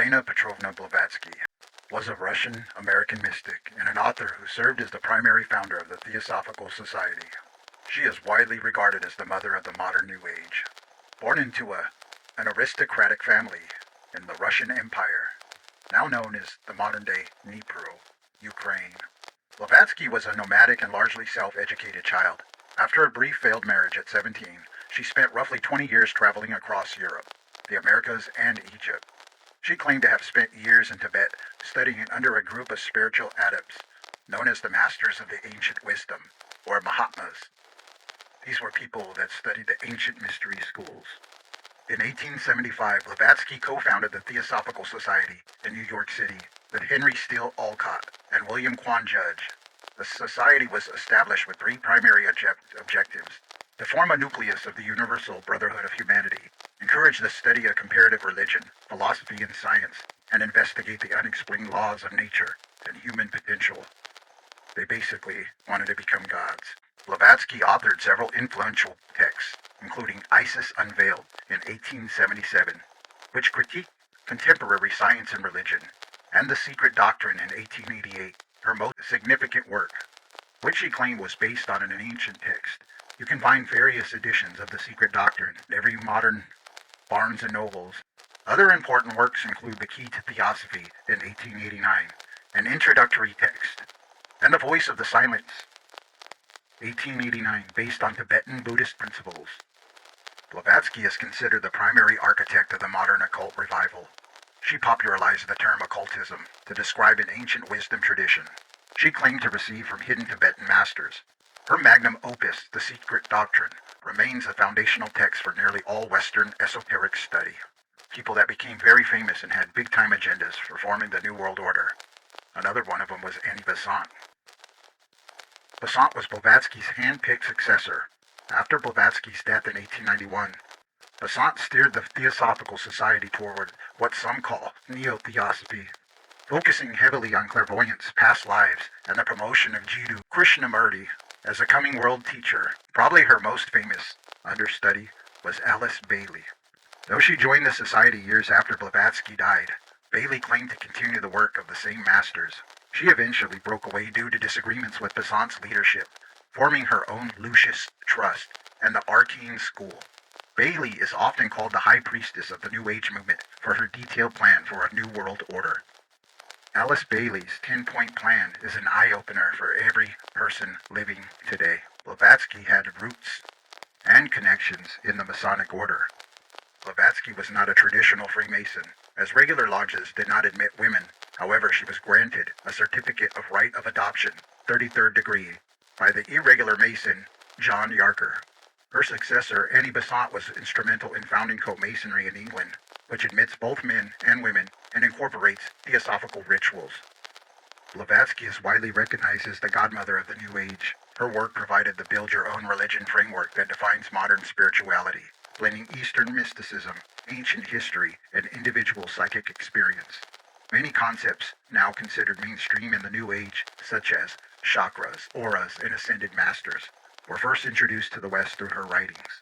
Helena Petrovna Blavatsky was a Russian-American mystic and an author who served as the primary founder of the Theosophical Society. She is widely regarded as the mother of the modern New Age. Born into an aristocratic family in the Russian Empire, now known as the modern-day Dnipro, Ukraine, Blavatsky was a nomadic and largely self-educated child. After a brief failed marriage at 17, she spent roughly 20 years traveling across Europe, the Americas, and Egypt. She claimed to have spent years in Tibet studying under a group of spiritual adepts known as the Masters of the Ancient Wisdom, or Mahatmas. These were people that studied the ancient mystery schools. In 1875, Blavatsky co-founded the Theosophical Society in New York City with Henry Steele Olcott and William Quan Judge. The society was established with three primary objectives: to form a nucleus of the universal brotherhood of humanity, encourage the study of comparative religion, philosophy, and science, and investigate the unexplained laws of nature and human potential. They basically wanted to become gods. Blavatsky authored several influential texts, including Isis Unveiled in 1877, which critiqued contemporary science and religion, and The Secret Doctrine in 1888, her most significant work, which she claimed was based on an ancient text. You can find various editions of The Secret Doctrine in every modern Barnes & Nobles. Other important works include The Key to Theosophy in 1889, an introductory text, and The Voice of the Silence, 1889, based on Tibetan Buddhist principles. Blavatsky is considered the primary architect of the modern occult revival. She popularized the term occultism to describe an ancient wisdom tradition she claimed to receive from hidden Tibetan masters. Her magnum opus, The Secret Doctrine, remains a foundational text for nearly all Western esoteric study. People that became very famous and had big-time agendas for forming the New World Order. Another one of them was Annie Besant. Besant was Blavatsky's hand-picked successor. After Blavatsky's death in 1891, Besant steered the Theosophical Society toward what some call neo-theosophy, focusing heavily on clairvoyance, past lives, and the promotion of Jiddu Krishnamurti as a coming world teacher. Probably her most famous understudy was Alice Bailey. Though she joined the society years after Blavatsky died, Bailey claimed to continue the work of the same masters. She eventually broke away due to disagreements with Besant's leadership, forming her own Lucis Trust and the Arcane School. Bailey is often called the High Priestess of the New Age movement for her detailed plan for a New World Order. Alice Bailey's 10-point plan is an eye-opener for every person living today. Blavatsky had roots and connections in the Masonic order. Blavatsky was not a traditional Freemason, as regular lodges did not admit women. However, she was granted a certificate of right of adoption, 33rd degree, by the irregular Mason John Yarker. Her successor, Annie Besant, was instrumental in founding Co-Masonry in England, which admits both men and women and incorporates theosophical rituals. Blavatsky is widely recognized as the godmother of the New Age. Her work provided the build-your-own-religion framework that defines modern spirituality, blending Eastern mysticism, ancient history, and individual psychic experience. Many concepts now considered mainstream in the New Age, such as chakras, auras, and ascended masters, were first introduced to the West through her writings.